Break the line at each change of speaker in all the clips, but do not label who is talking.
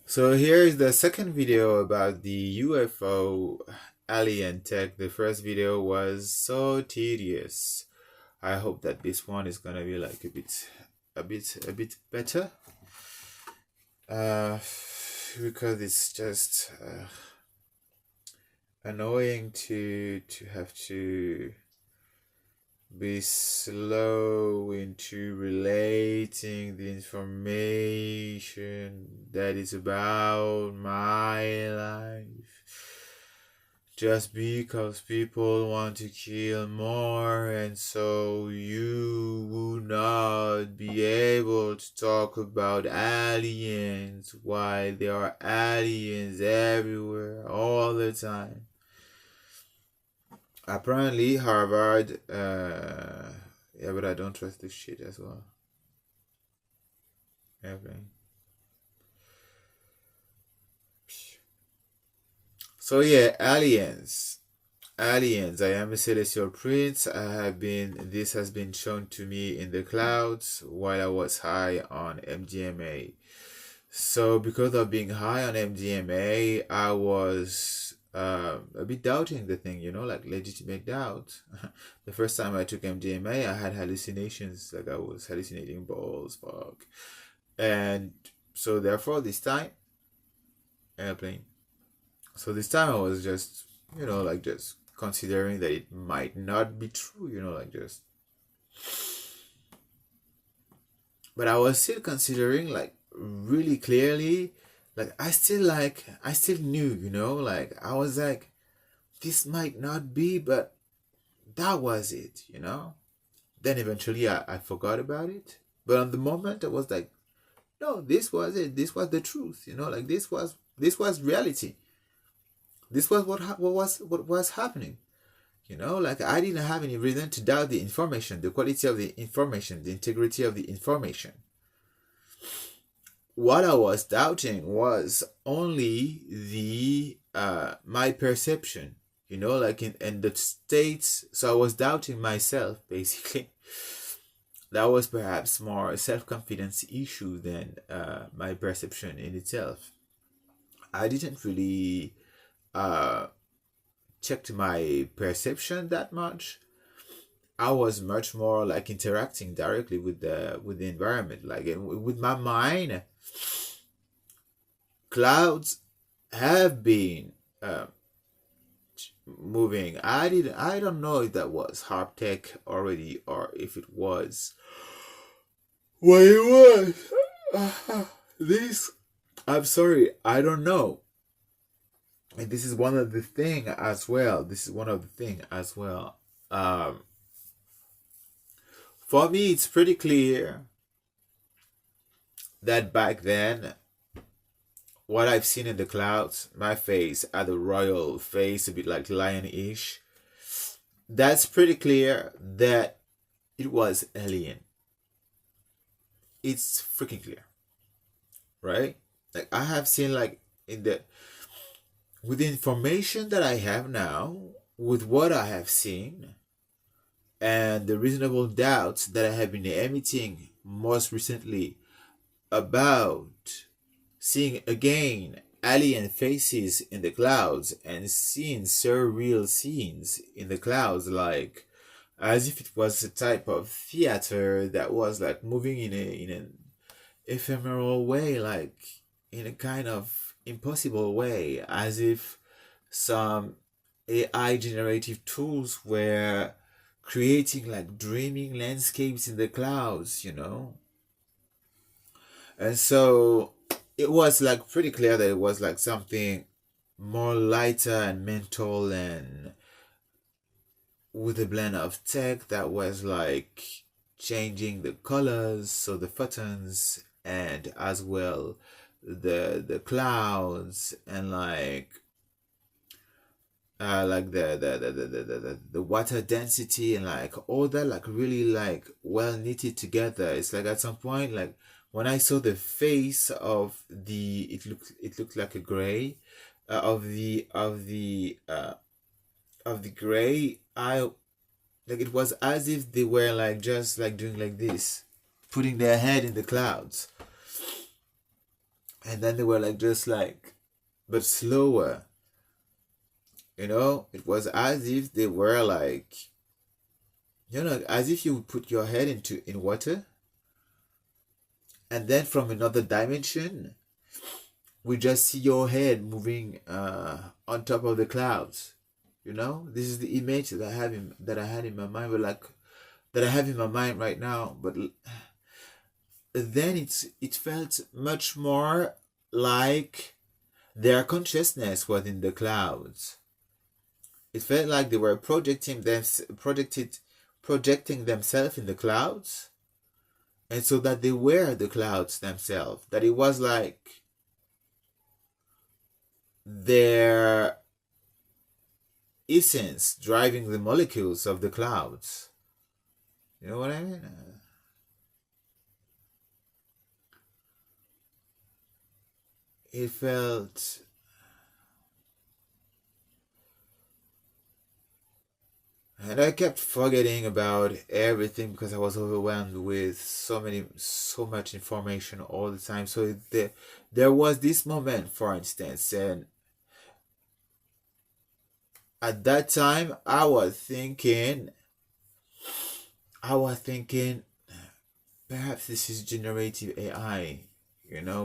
So here is the second video about the UFO alien tech. The first video was so tedious. I hope that this one is gonna be like a bit better. Uh, because it's just annoying to have to be slow into relating the information that is about my life just because people want to kill more, and so you will not be able to talk about aliens while there are aliens everywhere all the time. Apparently, Harvard, yeah, but I don't trust this shit as well. Okay. So yeah, aliens. Aliens. I am a celestial prince. This has been shown to me in the clouds while I was high on MDMA. So because of being high on MDMA, I was a bit doubting the thing, like legitimate doubt. The first time I took MDMA, I had hallucinations, like I was hallucinating balls, fuck. And so therefore this time, airplane. So this time I was just, just considering that it might not be true, just. But I was still considering, like, really clearly, like, I still knew, like, I was like, this might not be, but that was it, Then eventually I forgot about it. But on the moment, I was like, no, this was it. This was the truth, like, this was reality. This was what was happening. Like, I didn't have any reason to doubt the information, the quality of the information, the integrity of the information. What I was doubting was only the my perception, like in the states. So I was doubting myself, basically. That was perhaps more a self-confidence issue than my perception in itself. I didn't really checked my perception that much. I was much more like interacting directly with the environment, like with my mind. Clouds have been moving. I don't know if that was hard tech already or if it was what it was. This, I'm sorry, I don't know. And this is one of the thing as well. For me, it's pretty clear that back then, what I've seen in the clouds, my face had a royal face, a bit like lion-ish. That's pretty clear that it was alien. It's freaking clear, right? Like, I have seen, like, with the information that I have now, with what I have seen, and the reasonable doubts that I have been emitting most recently about seeing again alien faces in the clouds and seeing surreal scenes in the clouds, like as if it was a type of theater that was like moving in an ephemeral way, like in a kind of impossible way, as if some AI generative tools were creating like dreaming landscapes in the clouds, And so it was like pretty clear that it was like something more lighter and mental, and with a blend of tech that was like changing the colors, so the photons, and as well the clouds, and like the water density, and like all that, like really like well knitted together. It's like at some point, like when I saw the face of it looked like a gray, of the gray. I like it was as if they were like just like doing like this, putting their head in the clouds. and then they were like just like, but slower. It was as if they were like, as if you would put your head in water, and then from another dimension, we just see your head moving on top of the clouds. This is the image that I had in my mind, but like that I have in my mind right now. But then it felt much more like their consciousness was in the clouds. It felt like they were projecting themselves in the clouds, and so that they were the clouds themselves. That it was like their essence driving the molecules of the clouds. You know what I mean? It felt, and I kept forgetting about everything because I was overwhelmed with so much information all the time. So there was this moment, for instance, and at that time I was thinking perhaps this is generative AI,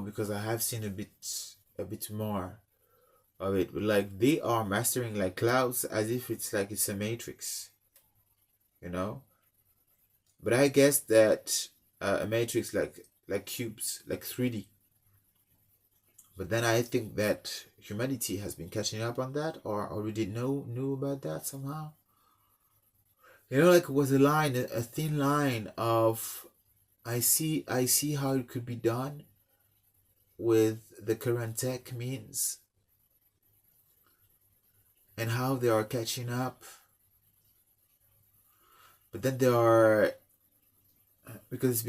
because I have seen a bit more of it. But like they are mastering like clouds as if it's a matrix, But I guess that a matrix like cubes, like 3D. But then I think that humanity has been catching up on that, or already knew about that somehow. Like it was a thin line of I see how it could be done with the current tech means and how they are catching up. But then because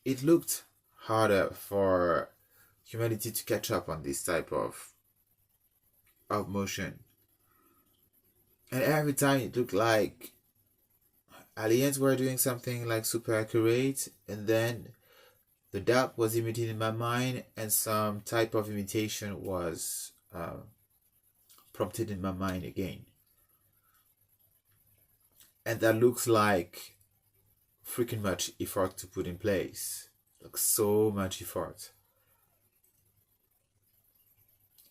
it looked harder for humanity to catch up on this type of motion. And every time it looked like aliens were doing something like super accurate, and then the doubt was imitated in my mind, and some type of imitation was prompted in my mind again. And that looks like freaking much effort to put in place. Like so much effort.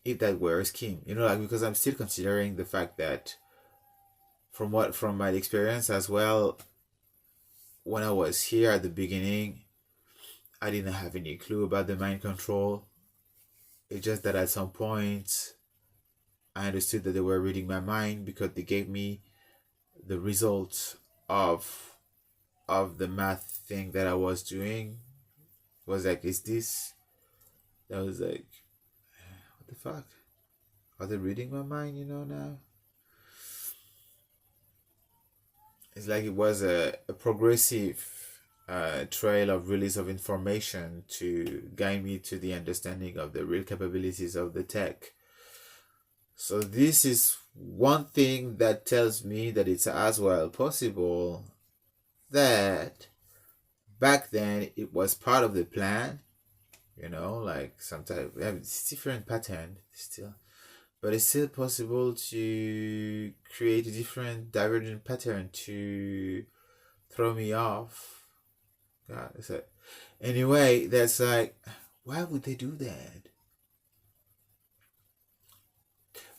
If that were a scheme. Because I'm still considering the fact that from my experience as well, when I was here at the beginning, I didn't have any clue about the mind control. It's just that at some point I understood that they were reading my mind because they gave me the results of the math thing that I was doing. Was like, is this? That was like, what the fuck? Are they reading my mind, now? It's like it was a progressive trail of release of information to guide me to the understanding of the real capabilities of the tech. So this is one thing that tells me that it's as well possible that back then it was part of the plan, like some type, it's different pattern still, but it's still possible to create a different divergent pattern to throw me off. God, it's like, anyway, that's like, why would they do that?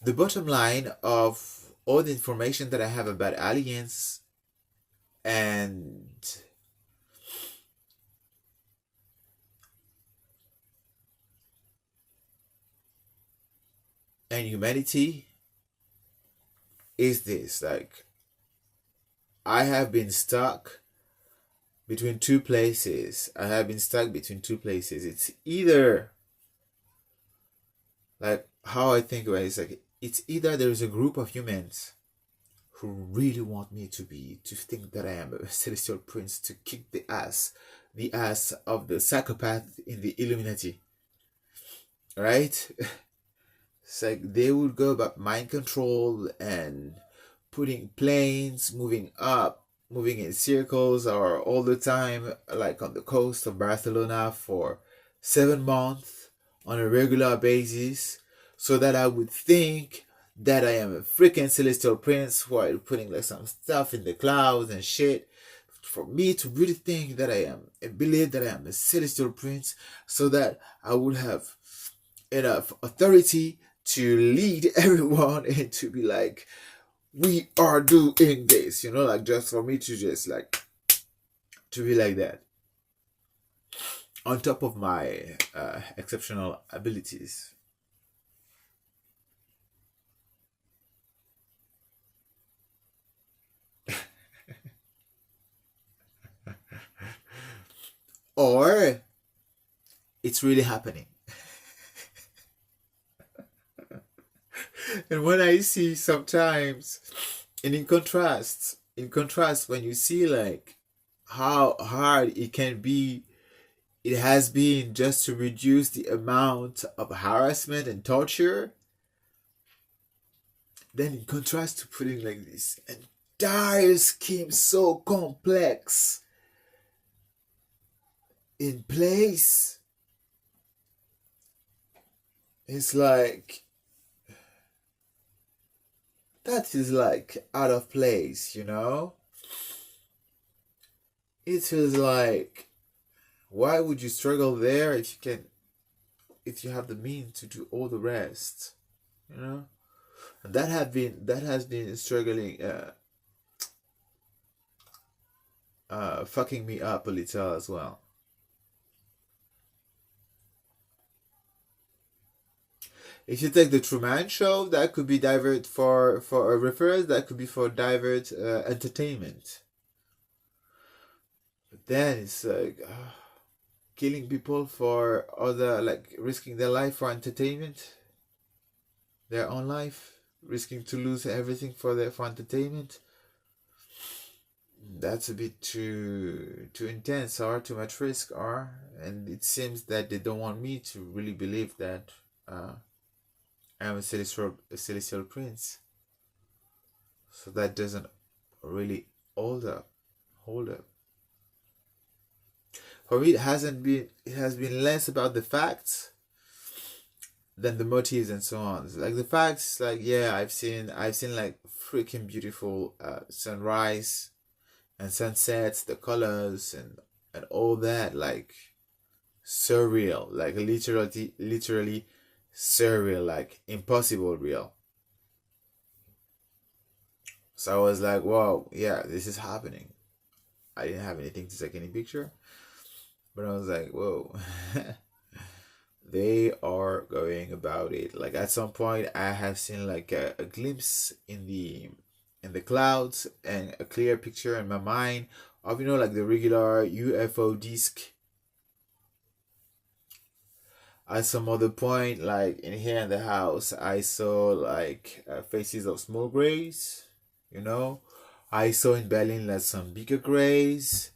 The bottom line of all the information that I have about aliens and humanity is this: like, I have been stuck between two places. It's either, like, how I think about it is like, it's either there's a group of humans who really want me to think that I am a celestial prince, to kick the ass of the psychopath in the Illuminati, right? It's like they would go about mind control and putting planes moving in circles or all the time, like on the coast of Barcelona for 7 months, on a regular basis, so that I would think that I am a freaking celestial prince while putting like some stuff in the clouds and shit. For me to really think that I am and believe that I am a celestial prince, so that I would have enough authority to lead everyone and to be like, we are doing this, like just for me to just like to be like that on top of my exceptional abilities. Or it's really happening. And when I see sometimes, and in contrast, when you see like how hard it can be, it has been just to reduce the amount of harassment and torture, then in contrast to putting like this entire scheme so complex in place, it's like that is like out of place, It feels like, why would you struggle there if you have the means to do all the rest, And that has been struggling, fucking me up a little as well. If you take the Truman Show, that could be divert for a reference. That could be for divert entertainment. But then it's like killing people for other, like risking their life for entertainment, their own life, risking to lose everything for entertainment. That's a bit too intense, or too much risk, and it seems that they don't want me to really believe that. I'm a celestial prince. So that doesn't really hold up. For me, it has been less about the facts than the motives and so on. Like the facts, like yeah, I've seen like freaking beautiful sunrise and sunsets, the colors and all that, like surreal, like literally surreal, like impossible real. So I was like, wow, yeah, this is happening. I didn't have anything to take any picture, but I was like, whoa. They are going about it. Like at some point I have seen like a glimpse in the clouds and a clear picture in my mind of like the regular UFO disc. At some other point, like in here in the house, I saw like faces of small grays. I saw in Berlin like some bigger grays.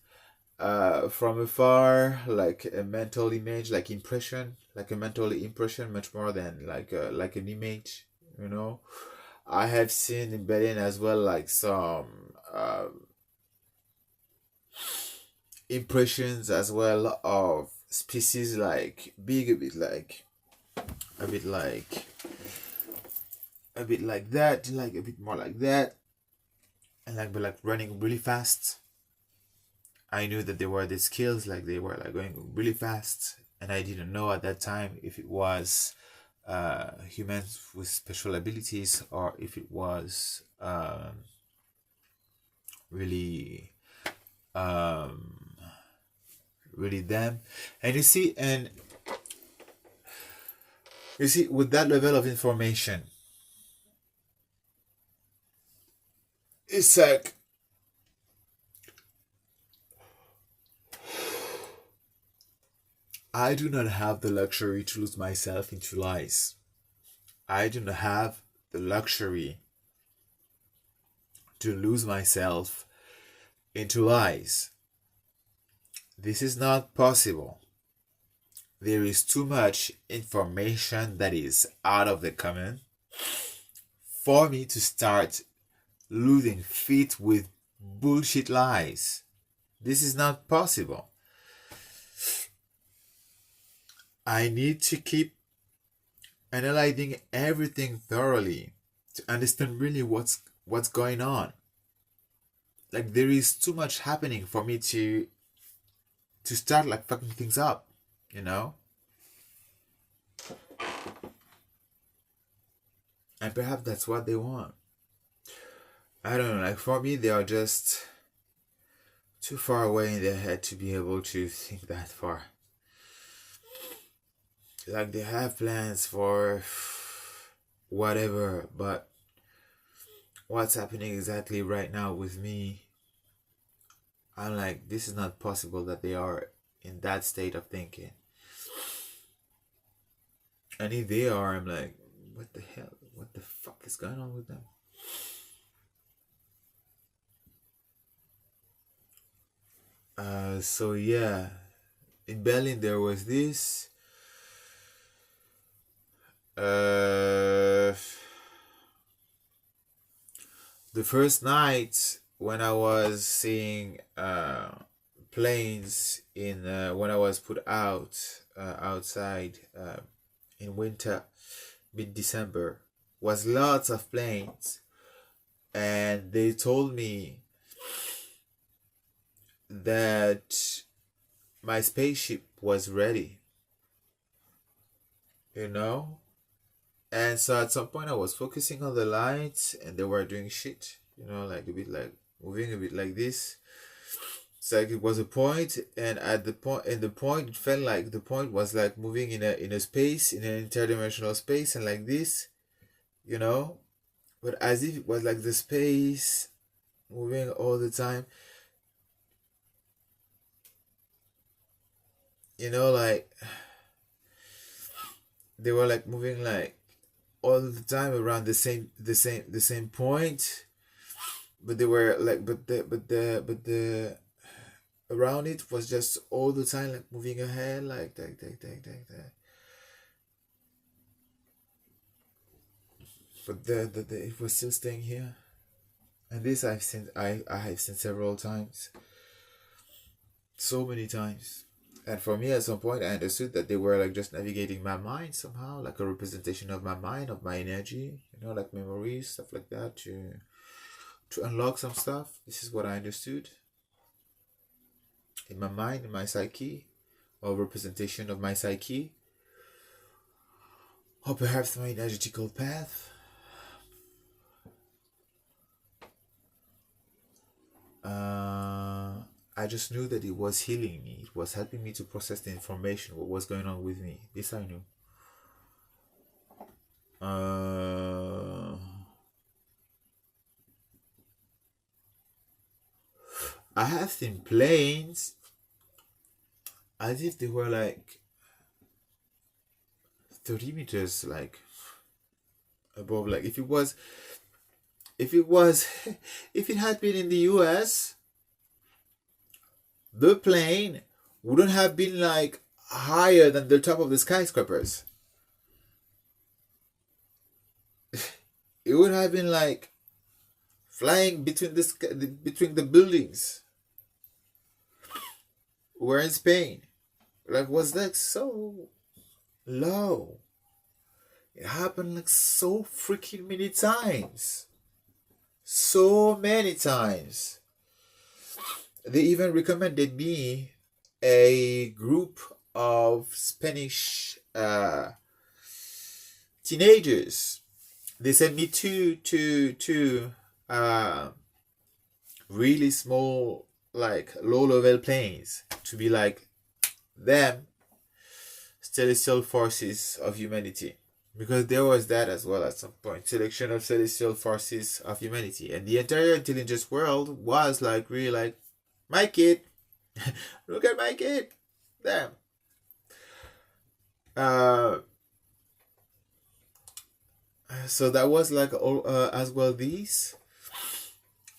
From afar, like a mental image, like impression, like a mental impression, much more than like an image. I have seen in Berlin as well, like some impressions as well of species like big, a bit like that, like a bit more like that, and like but like running really fast. I knew that there were the skills, like they were like going really fast, and I didn't know at that time if it was humans with special abilities or if it was really really them. And you see, with that level of information, it's like I do not have the luxury to lose myself into lies. I do not have the luxury to lose myself into lies. This is not possible. There is too much information that is out of the common for me to start losing faith with bullshit lies. This is not possible. I need to keep analyzing everything thoroughly to understand really what's going on. Like there is too much happening for me to start like fucking things up, you know? And perhaps that's what they want. I don't know, like for me they are just too far away in their head to be able to think that far. Like they have plans for whatever, but what's happening exactly right now with me, I'm like, this is not possible that they are in that state of thinking. And if they are, I'm like, what the hell? What the fuck is going on with them? So yeah, in Berlin there was this. The first night when I was seeing planes in when I was put out outside in winter, mid-December, was lots of planes, and they told me that my spaceship was ready, you know. And so at some point I was focusing on the lights and they were doing shit, you know, like a bit like moving a bit like this. It's like it was a point, and at the point, it felt like the point was like moving in a space, in an interdimensional space, and like this, you know, but as if it was like the space moving all the time, you know, like they were like moving like all the time around the same point, but they were like, but the around it was just all the time like moving ahead like that. But the it was still staying here, and this I have seen several times, so many times. And for me, at some point, I understood that they were like just navigating my mind somehow, like a representation of my mind, of my energy, you know, like memories, stuff like that, to unlock some stuff. This is what I understood in my mind, in my psyche, or representation of my psyche, or perhaps my energetical path. I just knew that it was healing me. It was helping me to process the information, what was going on with me. This I knew. I have seen planes as if they were like 30 meters like above. Like if it was if it had been in the US, the plane wouldn't have been like higher than the top of the skyscrapers. It would have been like flying between the buildings. We're in Spain. Like, was that so low? It happened like so freaking many times. So many times. They even recommended me a group of Spanish teenagers. They sent me two really small, like low-level planes to be like them celestial forces of humanity, because there was that as well at some point, selection of celestial forces of humanity, and the entire intelligence world was like really like, my kid, look at my kid, them. So that was like all as well, these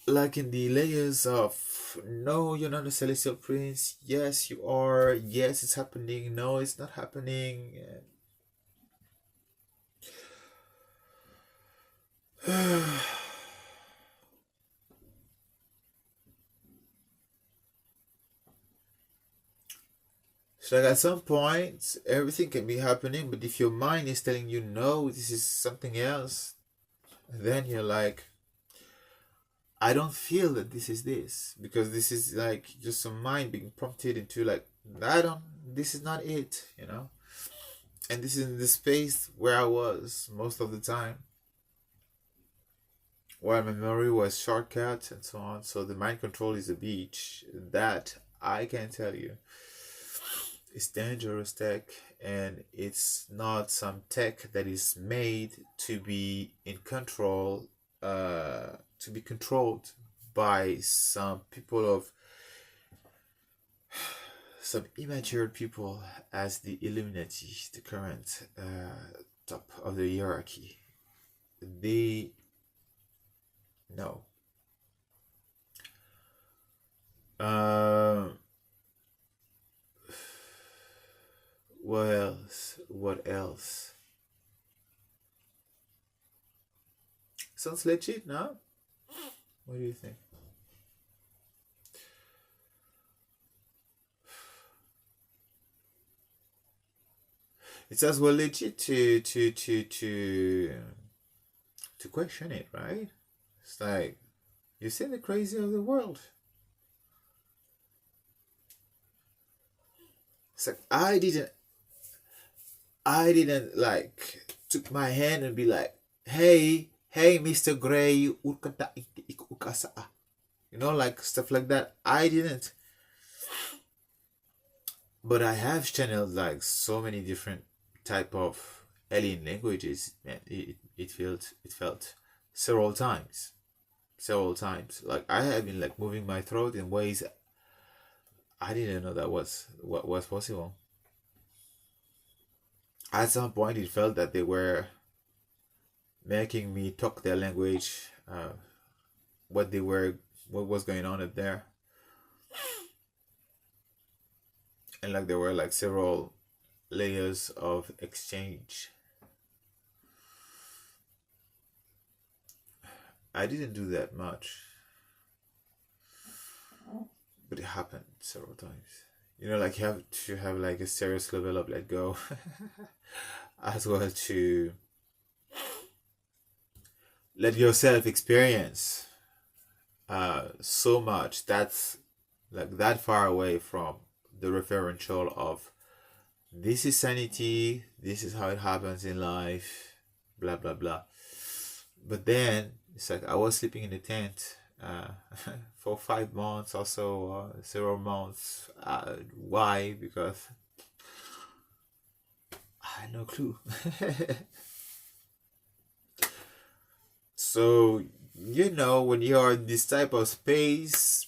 like in the layers of, no, you're not a celestial prince, yes you are, yes it's happening, no it's not happening. It's like at some point, everything can be happening, but if your mind is telling you no, this is something else, then you're like, I don't feel that this is this, because this is like just some mind being prompted into like, this is not it, you know? And this is in the space where I was most of the time, where my memory was shortcut and so on. So the mind control is a beach that I can tell you, it's dangerous tech, and it's not some tech that is made to be in control, to be controlled by some people of some immature people as the Illuminati, the current top of the hierarchy. They know. What else? What else? Sounds legit, no? What do you think? It's as well legit to question it, right? It's like, you see the crazy of the world. It's like I didn't like took my hand and be like, hey Mr. Gray, you know, like stuff like that. I didn't. But I have channeled like so many different type of alien languages, man. It felt several times. Like I have been like moving my throat in ways I didn't know that was what was possible. At some point, it felt that they were making me talk their language, what was going on up there, and like there were like several layers of exchange. I didn't do that much, but it happened several times. You know, like you have to have like a serious level of let go, as well to let yourself experience so much that's like that far away from the referential of this is sanity, this is how it happens in life, blah blah blah. But then it's like I was sleeping in a tent for 5 months or so, several months. Why? Because I had no clue. So, you know, when you're in this type of space,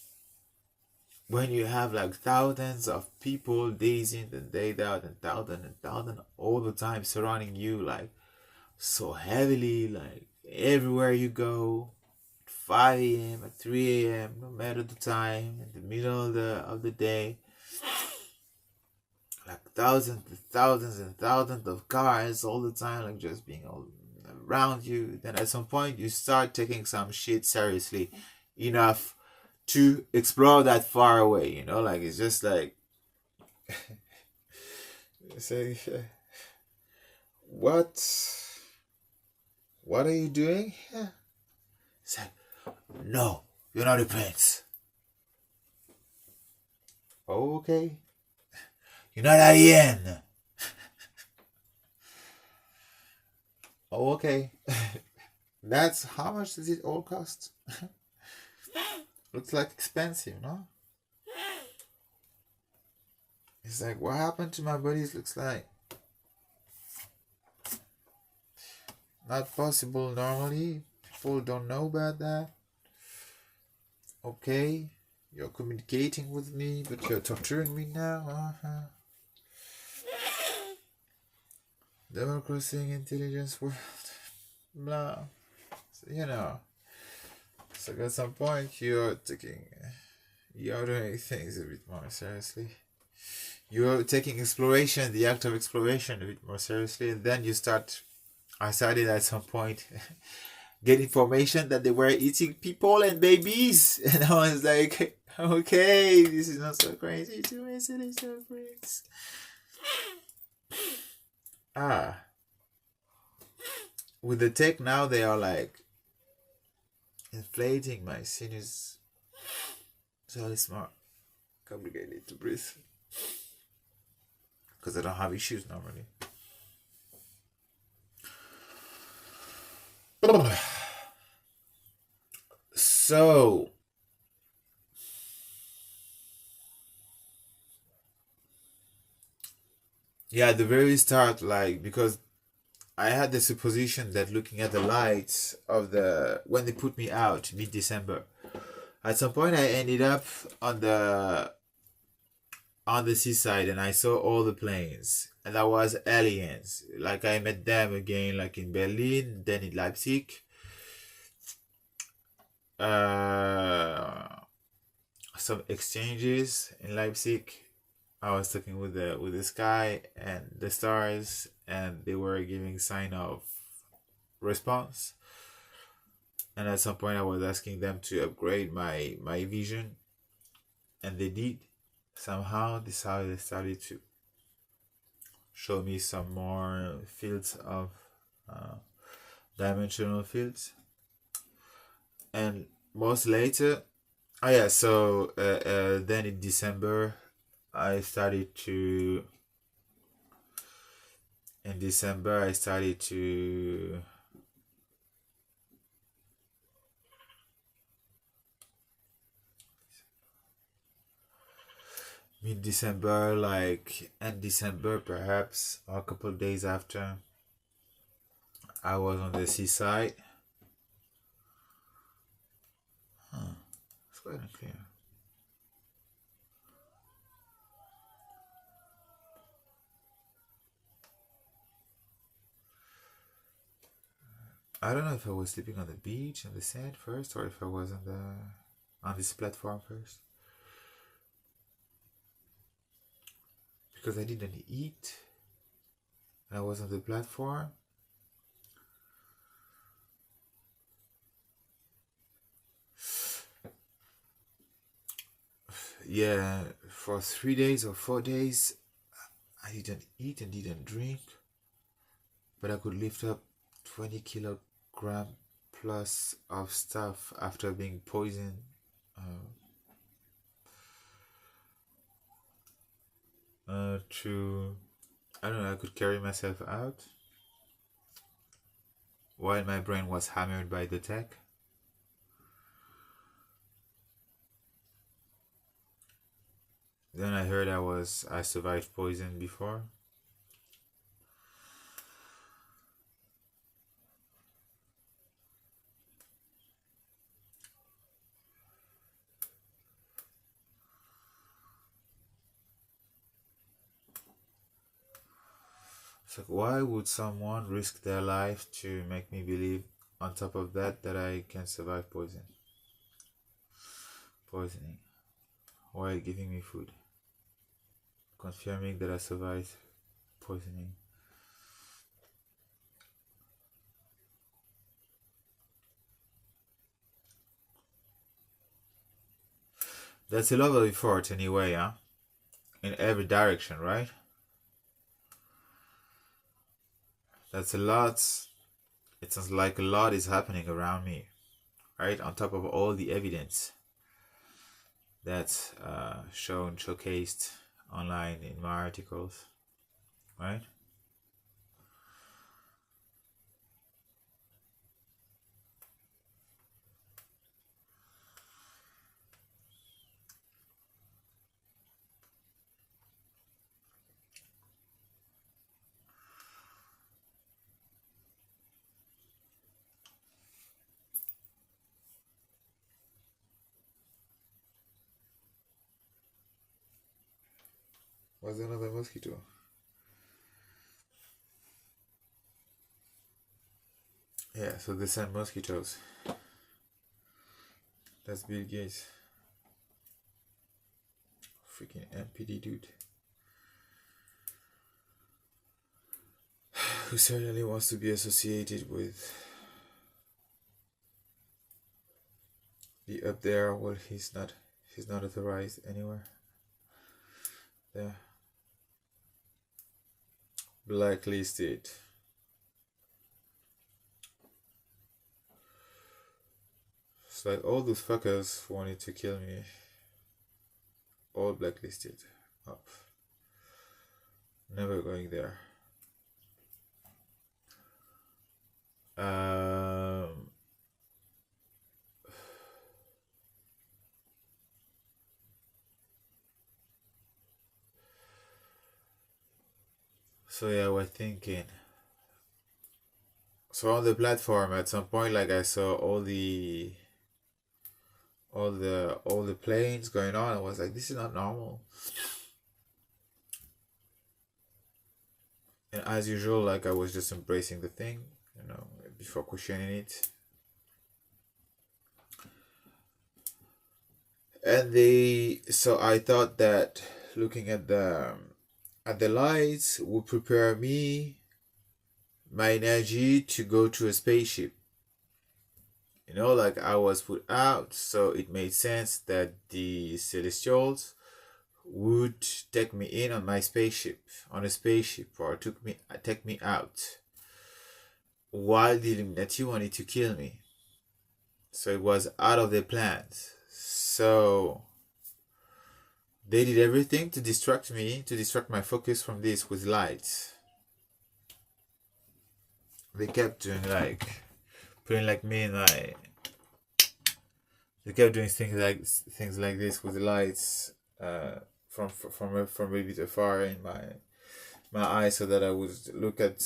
when you have like thousands of people days in and day out and thousand all the time surrounding you, like so heavily, like everywhere you go, 5 a.m. at 3 a.m., no matter the time, in the middle of the day, like thousands and thousands of cars all the time, like just being all around you. Then at some point you start taking some shit seriously enough to explore that far away, you know, like it's just like say, what are you doing here? It's like, no, you're not a prince. Oh, okay. You're not a yen. Oh, okay. That's how much does it all cost? Looks like expensive, no? It's like, what happened to my buddies? Looks like not possible normally. People don't know about that. Okay, you're communicating with me, but you're torturing me now. Double-crossing intelligence world. Blah. So, you know. So at some point you're doing things a bit more seriously. You're taking exploration, the act of exploration, a bit more seriously, and then I started at some point get information that they were eating people and babies, and I was like, okay, this is not so crazy to me. It is so crazy. Ah, with the tech now, they are like inflating my sinus, so it's more complicated to breathe because I don't have issues normally. So yeah, at the very start, like, because I had the supposition that looking at the lights of the when they put me out mid-December, at some point I ended up on the seaside and I saw all the planes and that was aliens. Like I met them again, like in Berlin, then in Leipzig. Some exchanges in Leipzig. I was talking with the sky and the stars, and they were giving sign of response. And at some point, I was asking them to upgrade my vision, and they did. Somehow, this how they started to show me some more fields of dimensional fields. And most later, oh yeah, so then in December, I started to. In December, I started to. Mid-December, like end December perhaps, or a couple of days after, I was on the seaside. It's quite unclear. I don't know if I was sleeping on the beach on the sand first, or if I was on this platform first, because I didn't eat. I was on the platform. Yeah, for 3 days or 4 days, I didn't eat and didn't drink, but I could lift up 20 kilogram plus of stuff after being poisoned. To I don't know, I could carry myself out while my brain was hammered by the tech. Then I heard I survived poison before. It's like, why would someone risk their life to make me believe, on top of that I can survive poisoning, while giving me food, confirming that I survived poisoning? That's a lot of effort anyway, huh? In every direction, right? That's a lot. It sounds like a lot is happening around me, right? On top of all the evidence that's showcased online in my articles, right? Was another mosquito? Yeah, so they send mosquitoes. That's Bill Gates. Freaking MPD dude. Who certainly wants to be associated with Be up there. Well, he's not authorized anywhere. There. Blacklisted. It's like all those fuckers wanted to kill me. All blacklisted. Up. Never going there. Um. So yeah, we're thinking. So on the platform, at some point, like I saw all the planes going on. I was like, this is not normal. And as usual, like I was just embracing the thing, before questioning it. And so I thought that looking at the lights would prepare my energy to go to a spaceship. Like I was put out, so it made sense that the Celestials would take me in on a spaceship, or take me out, while the Illuminati wanted to kill me. So it was out of their plans. So they did everything to distract my focus from this with lights. They kept doing putting me in they kept doing things like this with the lights, from a bit afar in my eyes, so that I would look at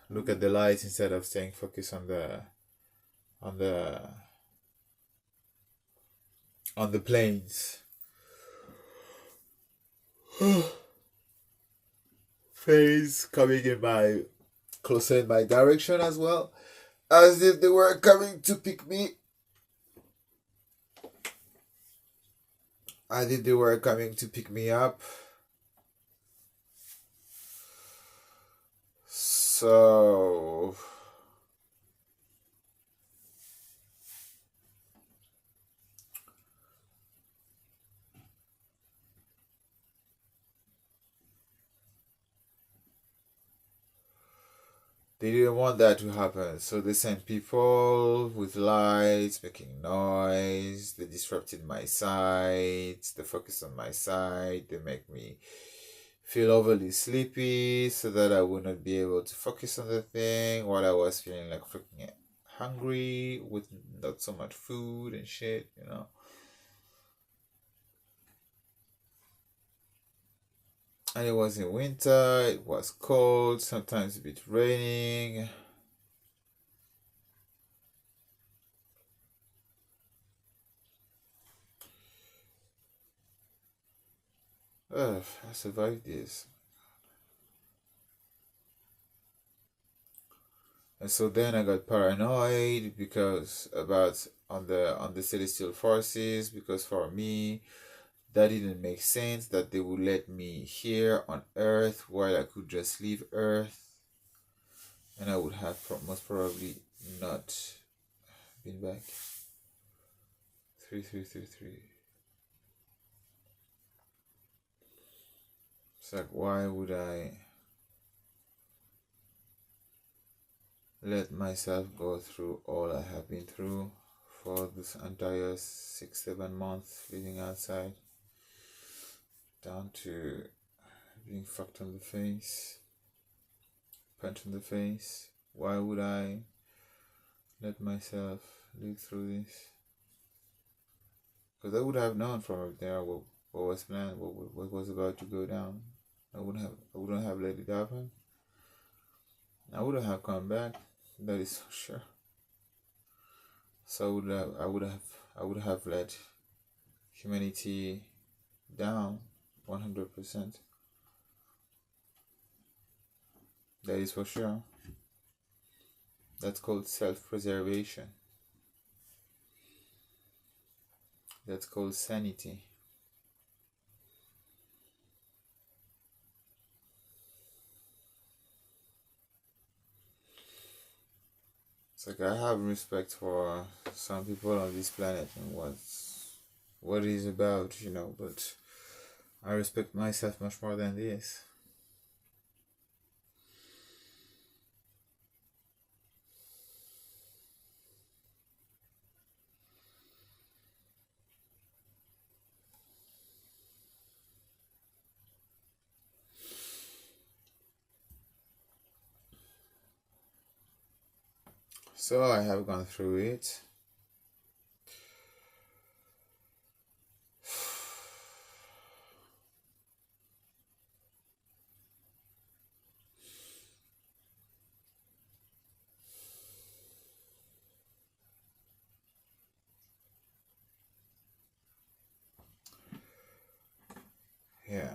the lights instead of staying focused on the planes. Planes coming closer in my direction, as well as if they were coming to pick me. As if they were coming to pick me up. So they didn't want that to happen, so they sent people with lights making noise. They disrupted my sight. They focused on my sight. They make me feel overly sleepy, so that I would not be able to focus on the thing while I was feeling like freaking hungry with not so much food and shit. And it was in winter. It was cold, sometimes a bit raining. I survived this. And so then I got paranoid because on the celestial forces, because for me that didn't make sense that they would let me here on Earth while I could just leave Earth, and I would have most probably not been back. 3333. It's like, why would I let myself go through all I have been through for this entire 6-7 months living outside, down to being fucked on the face, punched in the face? Why would I let myself live through this? Because I would have known from up there what was planned, what was about to go down. I wouldn't have let it happen. I wouldn't have come back. That is for sure. So I would have let humanity down 100%. That is for sure. That's called self-preservation. That's called sanity. It's like I have respect for some people on this planet and what it is about, but I respect myself much more than this. So I have gone through it. Yeah.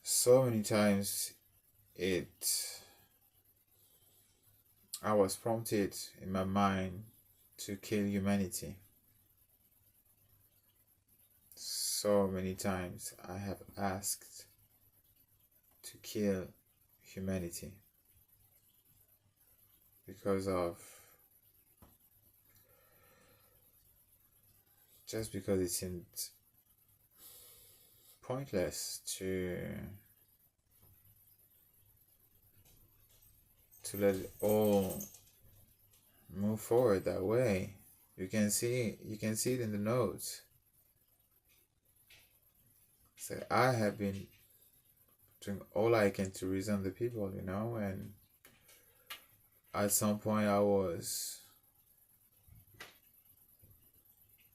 So many times it I was prompted in my mind to kill humanity. So many times I have asked to kill humanity because of just because it seemed pointless to let it all move forward that way. You can see it in the notes. So I have been doing all I can to reason the people, and at some point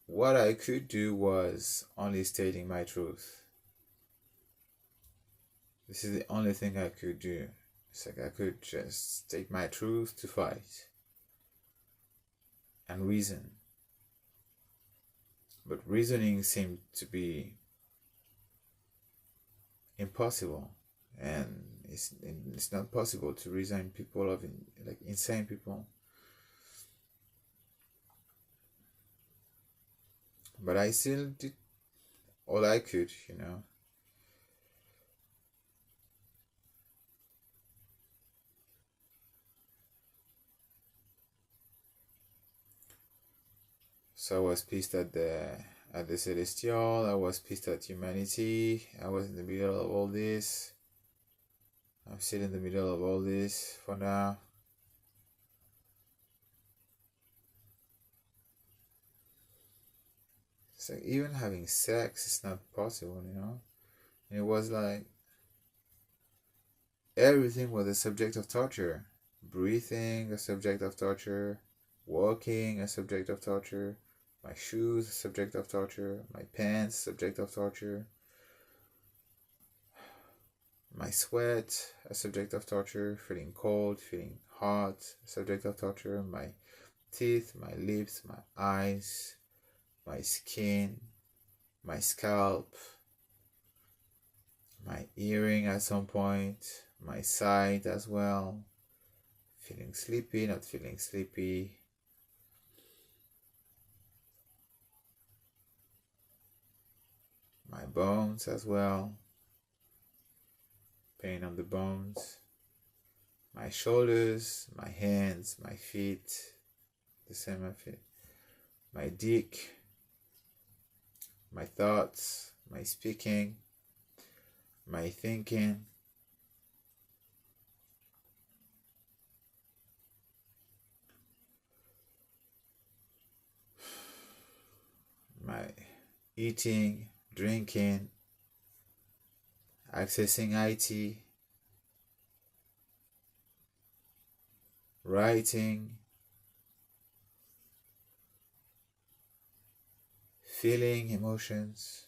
what I could do was only stating my truth. This is the only thing I could do. It's like I could just state my truth to fight and reason. But reasoning seemed to be impossible, and it's not possible to reason people of like insane people. But I still did all I could. So I was pissed at the celestial. I was pissed at humanity. I was in the middle of all this. I'm still in the middle of all this for now. It's like even having sex is not possible. And it was like everything was a subject of torture. Breathing, a subject of torture. Walking, a subject of torture. My shoes, a subject of torture. My pants, subject of torture. My sweat, a subject of torture. Feeling cold, feeling hot, a subject of torture. My teeth, my lips, my eyes, my skin, my scalp, my hearing at some point, my sight as well, feeling sleepy, not feeling sleepy, my bones as well, pain on the bones, my shoulders, my hands, my feet, the same my feet, my dick, my thoughts, my speaking, my thinking, my eating, drinking, accessing IT, writing, feeling emotions,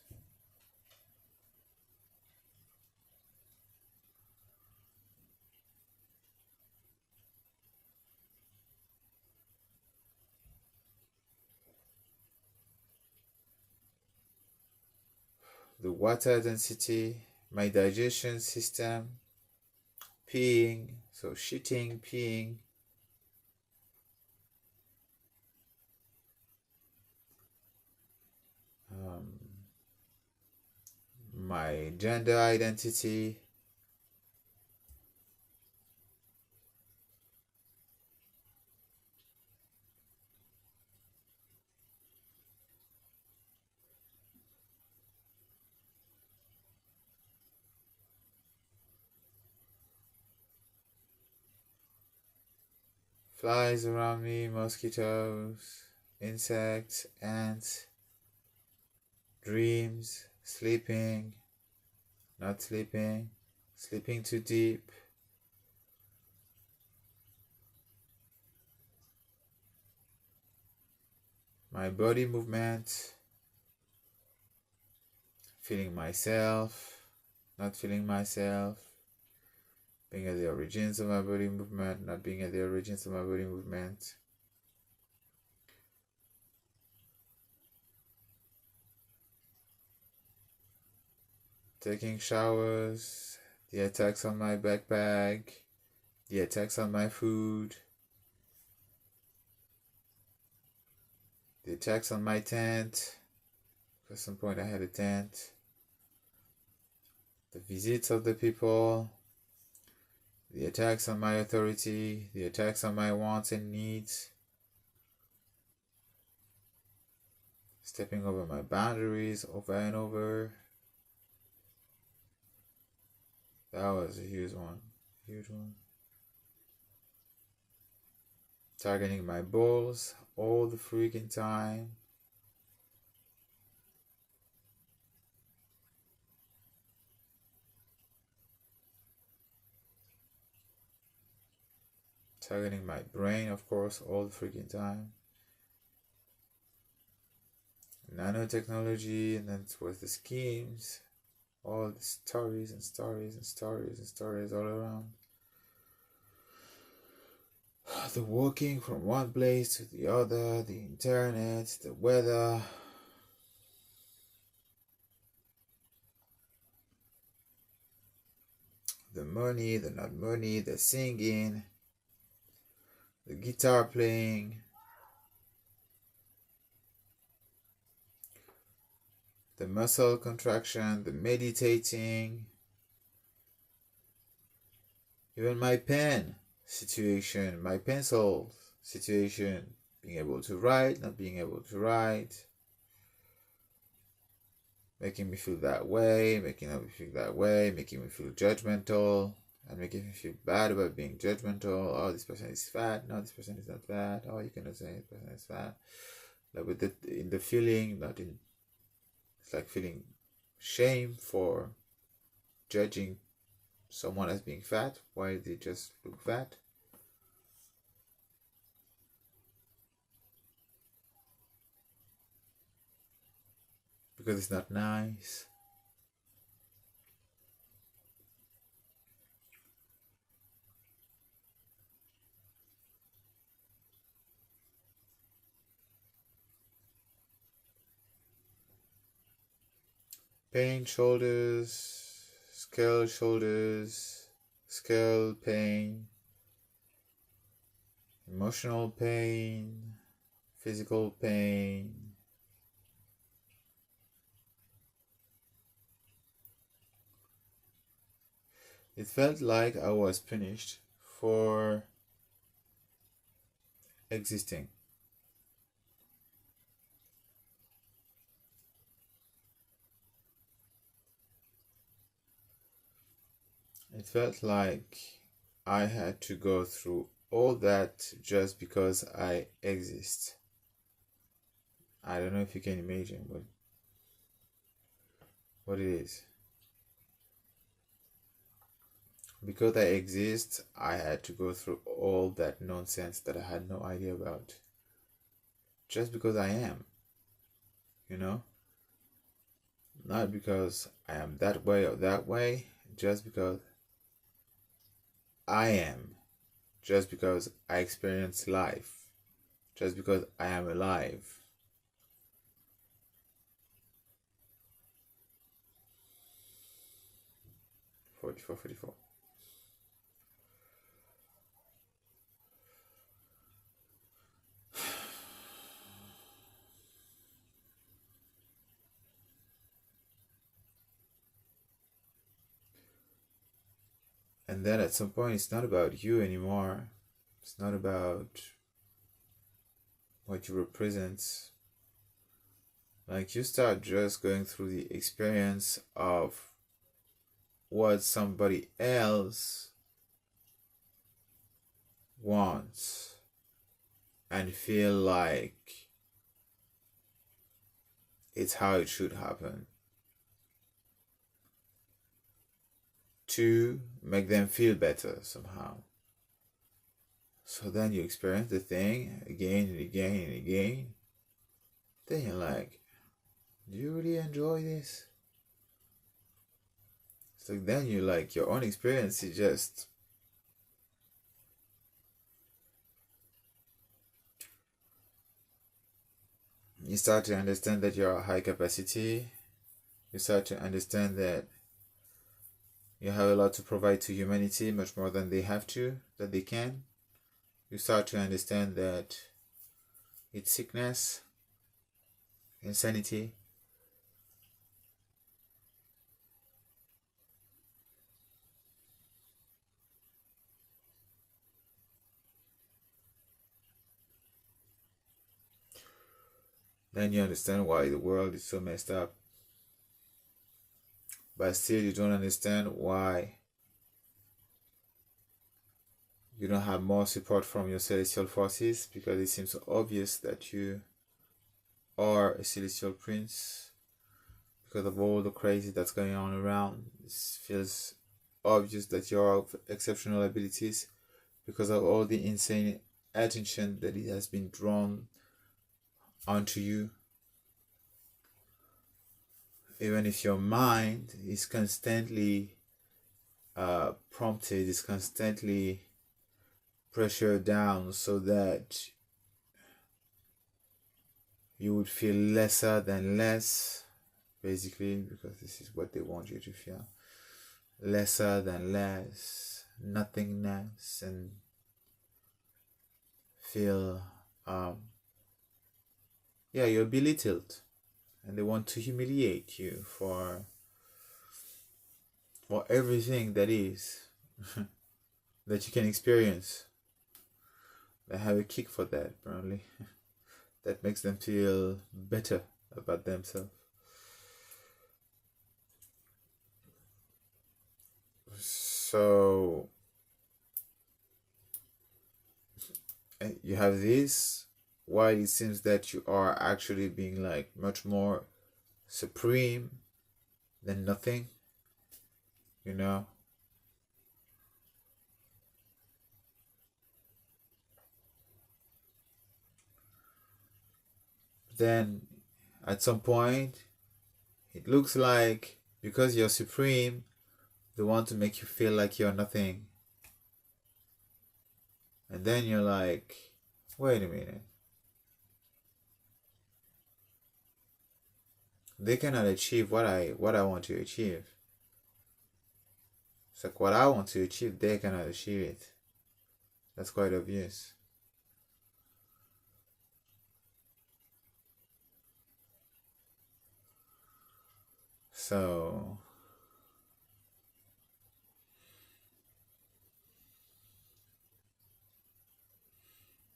the water density, my digestion system, peeing, so shitting, peeing. My gender identity. Flies around me, mosquitoes, insects, ants, dreams, sleeping, not sleeping, sleeping too deep. My body movement, feeling myself, not feeling myself, being at the origins of my body movement, not being at the origins of my body movement. Taking showers, the attacks on my backpack, the attacks on my food, the attacks on my tent. At some point I had a tent. The visits of the people, the attacks on my authority, the attacks on my wants and needs, stepping over my boundaries over and over. That was a huge one. Huge one. Targeting my balls all the freaking time. Targeting my brain, of course, all the freaking time. Nanotechnology, and then towards the schemes. All the stories and stories and stories and stories all around. The walking from one place to the other, the internet, the weather. The money, the not money, the singing, the guitar playing, the muscle contraction, the meditating, even my pen situation, my pencil situation, being able to write, not being able to write, making me feel that way, making me feel that way, making me feel judgmental, and making me feel bad about being judgmental. Oh, this person is fat. No, this person is not fat. Oh, you cannot say this person is fat. Like with in the feeling, not in. It's like feeling shame for judging someone as being fat. Why they just look fat? Because it's not nice. Pain, shoulders, skull pain, emotional pain, physical pain. It felt like I was punished for existing. It felt like I had to go through all that just because I exist. I don't know if you can imagine what it is. Because I exist, I had to go through all that nonsense that I had no idea about. Just because I am. You know? Not because I am that way or that way, just because I am. Just because I experience life. Just because I am alive. '44. And then at some point, it's not about you anymore. It's not about what you represent. Like, you start just going through the experience of what somebody else wants and feel like it's how it should happen to make them feel better somehow. So then you experience the thing again and again and again. Then you're like, do you really enjoy this? So then you like your own experience is just you start to understand that you're a high capacity. You start to understand that you have a lot to provide to humanity, much more than they have to, that they can. You start to understand that it's sickness, insanity. Then you understand why the world is so messed up. But still you don't understand why you don't have more support from your celestial forces, because it seems so obvious that you are a celestial prince. Because of all the crazy that's going on around, it feels obvious that you are of exceptional abilities because of all the insane attention that it has been drawn onto you. Even if your mind is constantly prompted, is constantly pressured down so that you would feel lesser than less, basically, because this is what they want you to feel. Lesser than less, nothingness, and feel, you're belittled. And they want to humiliate you for everything that is that you can experience. They have a kick for that, apparently. That makes them feel better about themselves. So you have this, while it seems that you are actually being like much more supreme than nothing, you know. Then at some point it looks like, because you're supreme, they want to make you feel like you're nothing. And then you're like, wait a minute. They cannot achieve what I want to achieve. It's like what I want to achieve, they cannot achieve it. That's quite obvious. So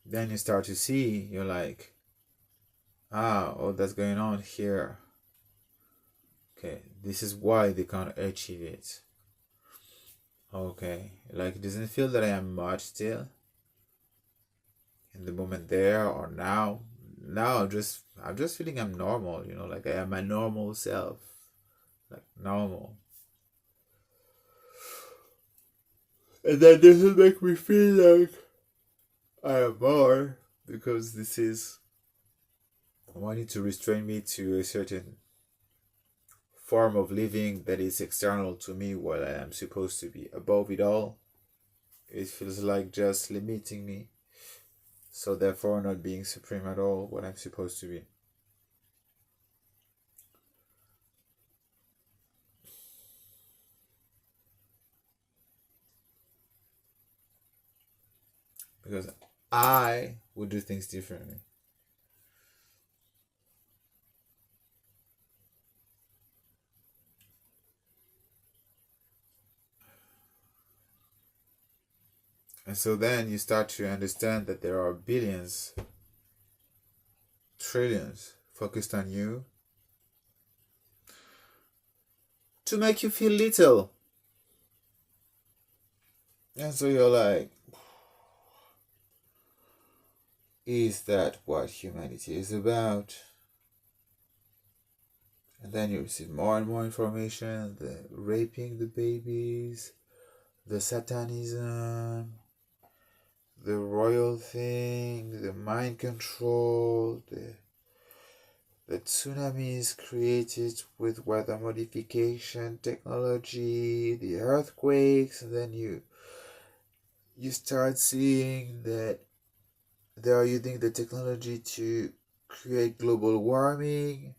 then you start to see, you're like, all that's going on here. Okay, this is why they can't achieve it. Okay, like, it doesn't feel that I am much still in the moment there or now. Now I'm just feeling I'm normal, like I am my normal self. Like normal. And that doesn't make me feel like I am more, because this is wanting to restrain me to a certain form of living that is external to me, while I am supposed to be above it all. It feels like just limiting me, so therefore not being supreme at all, what I'm supposed to be. Because I would do things differently. And so then you start to understand that there are billions, trillions focused on you to make you feel little. And so you're like, is that what humanity is about? And then you receive more and more information, the raping the babies, the satanism, the royal thing, the mind control, the tsunamis created with weather modification technology, the earthquakes, and then you start seeing that they are using the technology to create global warming,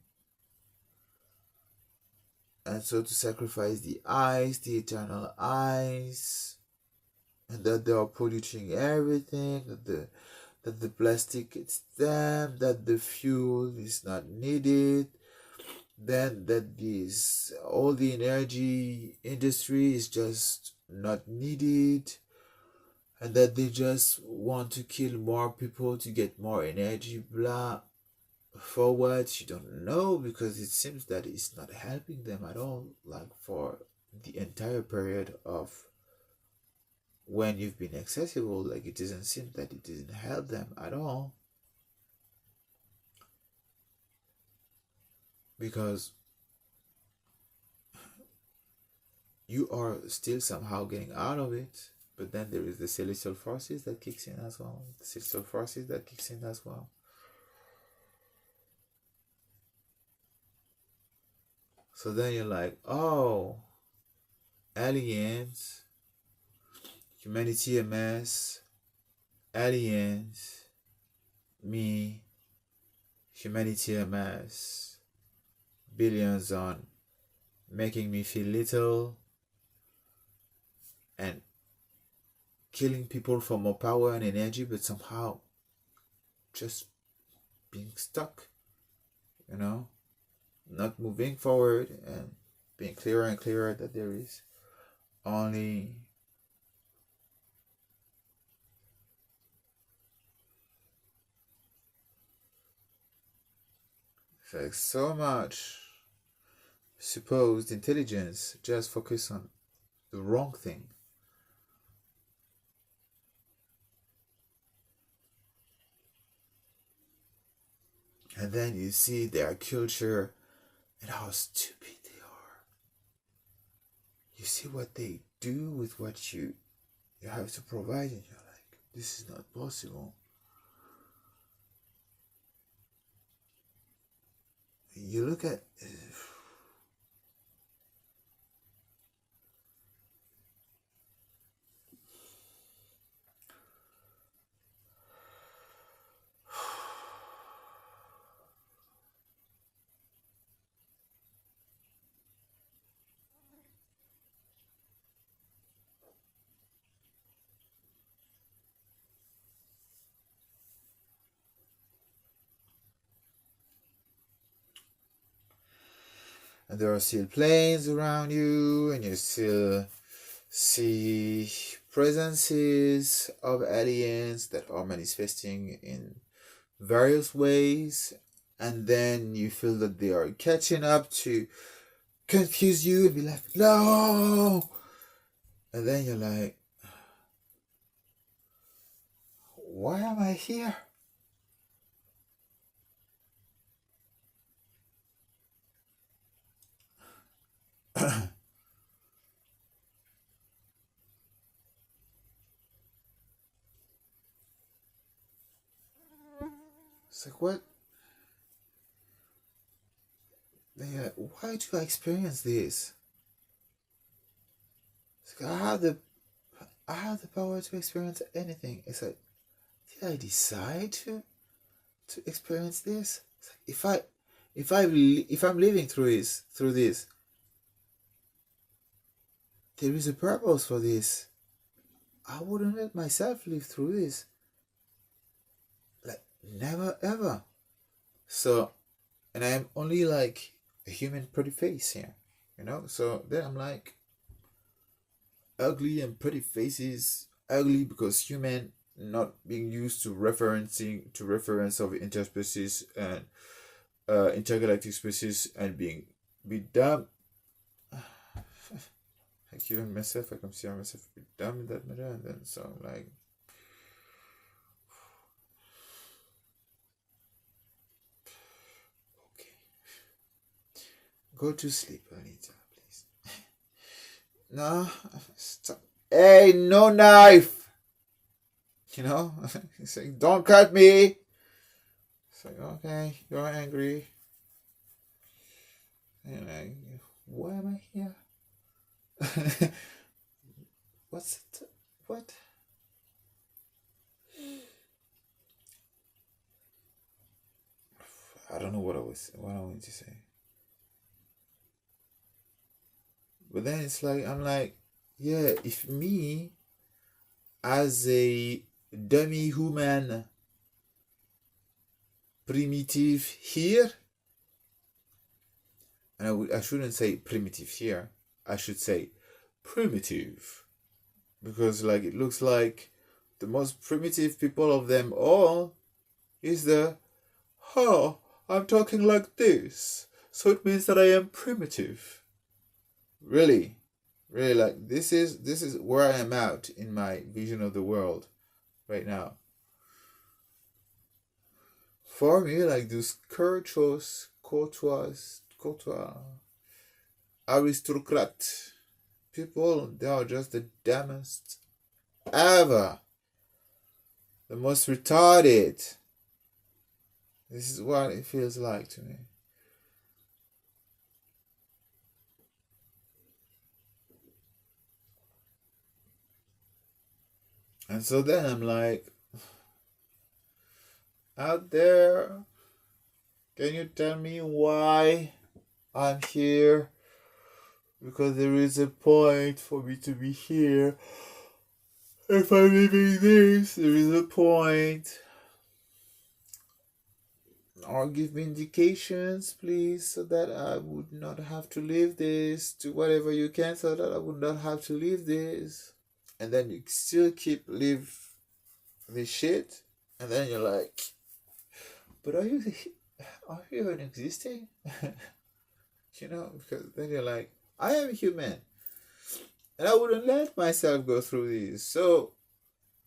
and so to sacrifice the ice, the eternal ice, and that they are polluting everything, that the plastic is them, that the fuel is not needed, then that this all the energy industry is just not needed, and that they just want to kill more people to get more energy, blah. For what, you don't know, because it seems that it's not helping them at all, like for the entire period of when you've been accessible, like it doesn't seem that it didn't help them at all, because you are still somehow getting out of it. But then there is the celestial forces that kicks in as well, the celestial forces that kicks in as well. So then you're like, oh, aliens, humanity a mess, aliens, me, humanity a mess, billions on making me feel little, and killing people for more power and energy, but somehow just being stuck, not moving forward, and being clearer and clearer that there is only like so much supposed intelligence just focus on the wrong thing. And then you see their culture and how stupid they are. You see what they do with what you have to provide, and you're like, this is not possible. You look at and there are still planes around you, and you still see presences of aliens that are manifesting in various ways, and then you feel that they are catching up to confuse you and be like, no, and then you're like, why am I here? It's like, what? Then you're like, why do I experience this? It's like, I have the power to experience anything. It's like, did I decide to experience this? It's like, if I'm living through this, there is a purpose for this. I wouldn't let myself live through this. Like, never ever. So, and I'm only like a human pretty face here, So then I'm like, ugly and pretty faces ugly because human not being used to reference of interspecies and intergalactic species and being be dumb. Like even myself, I consider myself a bit dumb in that matter, and then so I'm like, okay, go to sleep, Anita, please. No, stop. Hey, no knife. You know, he's saying, don't cut me. It's like, okay, you're angry. And like, why am I here? What's it? What? I don't know what I wanted to say. But then it's like I'm like, yeah, if me as a dummy human primitive here, and I shouldn't say primitive here, I should say primitive, because like it looks like the most primitive people of them all is the, oh, I'm talking like this, so it means that I am primitive. Really, really, like this is where I am at in my vision of the world right now. For me, like those courtois, aristocrat people, they are just the dumbest ever, the most retarded. This is what it feels like to me. And so then I'm like, out there, can you tell me why I'm here? Because there is a point for me to be here. If I'm leaving this, there is a point. Or give me indications, please, so that I would not have to leave this. Do whatever you can so that I would not have to leave this. And then you still keep leave this shit. And then you're like, but are you even existing? You know, because then you're like, I am human. And I wouldn't let myself go through this. So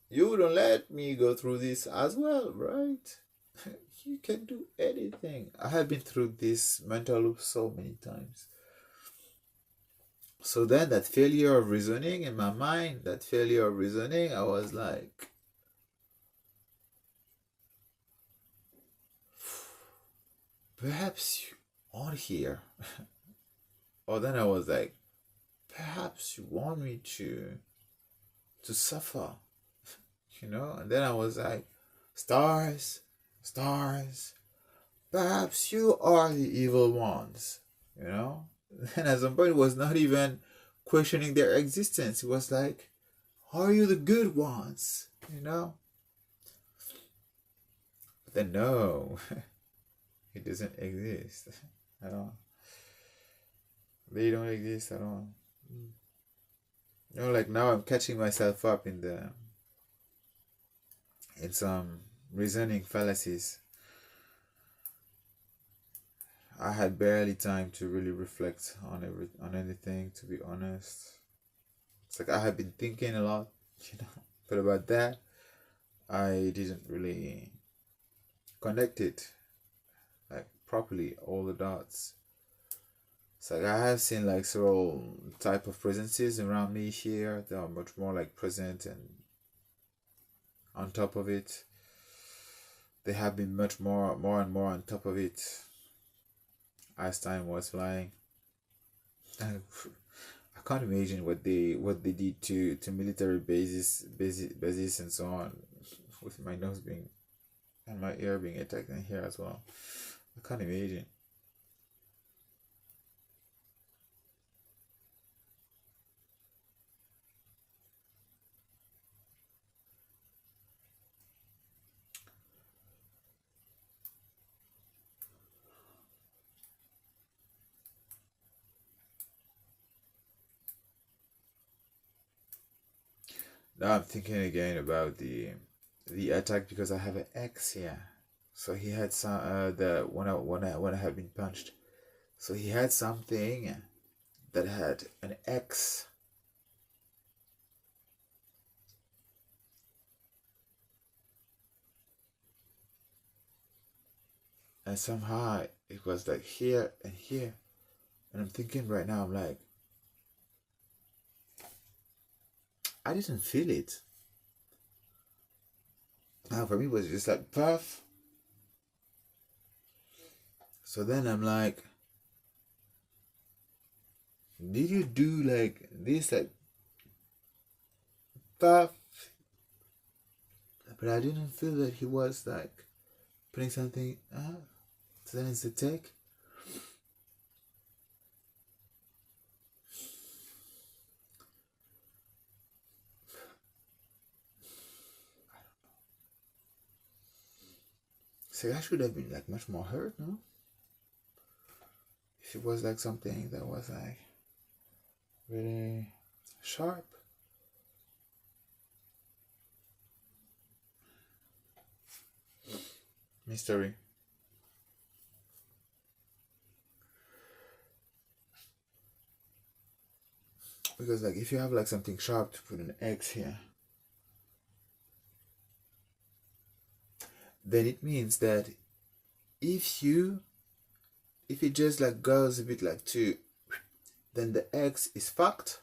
you wouldn't let me go through this as well, right? You can do anything. I have been through this mental loop so many times. So then that failure of reasoning in my mind, that failure of reasoning, I was like, perhaps you aren't here. Or then I was like, perhaps you want me to suffer, you know? And then I was like, stars, stars, perhaps you are the evil ones, you know? And at some point it was not even questioning their existence. It was like, are you the good ones, you know? But then no, it doesn't exist at all. They don't exist at all. You know, like now I'm catching myself up in some reasoning fallacies. I had barely time to really reflect on anything, to be honest. It's like I have been thinking a lot, you know, but about that I didn't really connect it like properly, all the dots. It's like I have seen like several type of presences around me here. They are much more like present, and on top of it, they have been much more and more on top of it as time was flying. I can't imagine what they did to military bases and so on, with my nose being and my ear being attacked in here as well. I can't imagine. Now I'm thinking again about the attack because I have an X here. So he had some the when I have been punched. So he had something that had an X. And somehow it was like here and here. And I'm thinking right now, I'm like, I didn't feel it. Now for me it was just like puff. So then I'm like, did you do like this like puff? But I didn't feel that he was like putting something up. So then it's a take. So I should have been like much more hurt, no? If it was like something that was like really sharp. Mystery. Because like if you have like something sharp to put an X here, then it means that if it just like goes a bit like to, then the X is fucked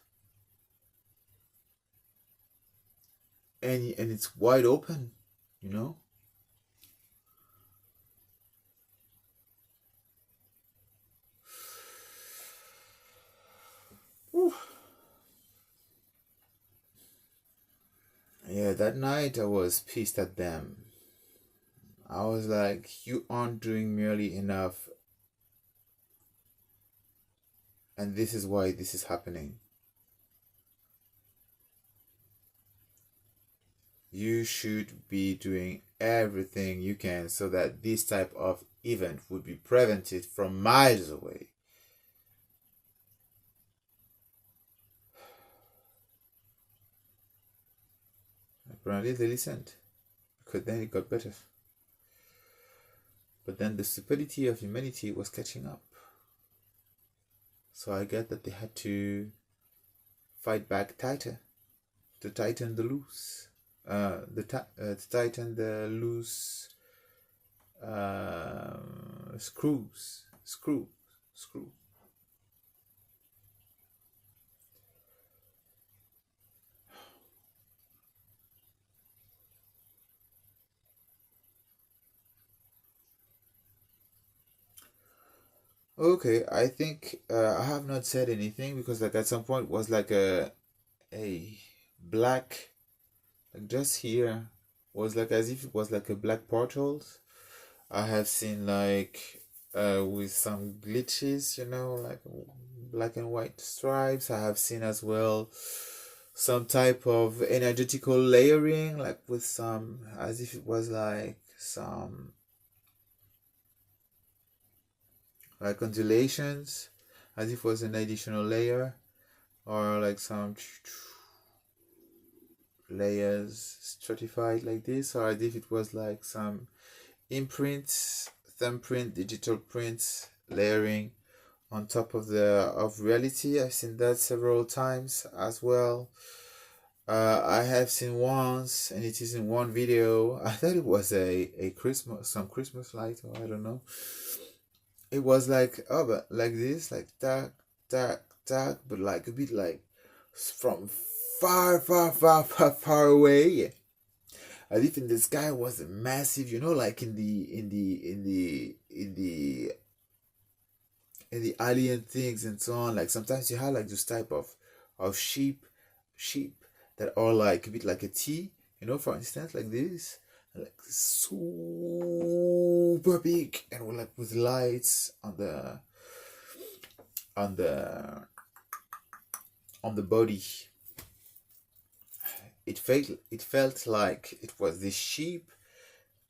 and it's wide open, you know? Whew. Yeah, that night I was pissed at them. I was like, you aren't doing merely enough, and this is why this is happening. You should be doing everything you can so that this type of event would be prevented from miles away. Apparently they listened, because then it got better. But then the stupidity of humanity was catching up. So I get that they had to fight back tighter, to tighten the loose, to tighten the loose screw. Okay, I think I have not said anything because like at some point was like a black, like just here was like as if it was like a black portal. I have seen like with some glitches, you know, like black and white stripes. I have seen as well some type of energetical layering, like with some as if it was like some like undulations, as if it was an additional layer, or like some layers stratified like this, or as if it was like some imprints, thumbprint, digital prints layering on top of the of reality. I've seen that several times as well. I have seen once, and it is in one video. I thought it was a Christmas, some Christmas light, or I don't know. It was like, oh, but like this, like dark, but like a bit like from far away. As if in the sky was massive, you know, like in the alien things and so on. Like sometimes you have like this type of sheep that are like a bit like a T, you know, for instance, like this, like super big and with like with lights on the on the body. It felt like it was this sheep.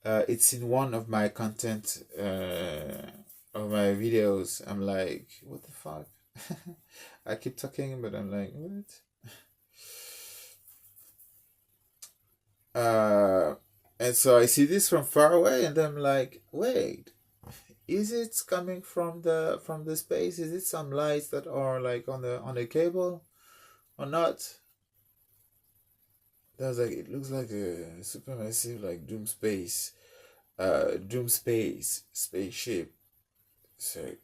It's in one of my content of my videos. I'm like, what the fuck? I keep talking, but I'm like, what? Uh, and so I see this from far away, and I'm like, wait, is it coming from the space? Is it some lights that are like on the cable or not? That was like, it looks like a supermassive like doom space spaceship. So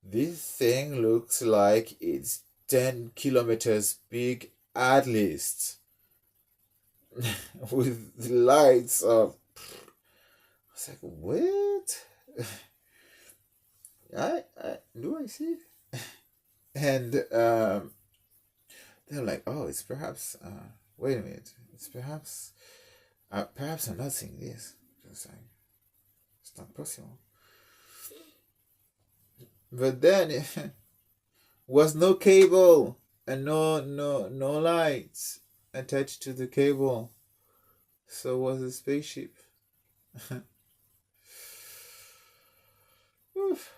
this thing looks like it's 10 kilometers big at least, with lights of. I was like, what? I do I see? And they're like, oh, it's perhaps. Wait a minute, it's perhaps. Perhaps I'm not seeing this. Just like, it's not possible. But then was no cable and no lights attached to the cable. So it was a spaceship. Oof.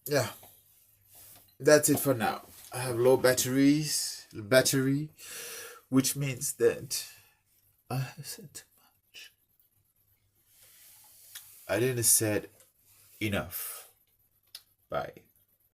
Yeah, that's it for now. I have low battery, which means that I have said too much. I didn't said enough. Bye.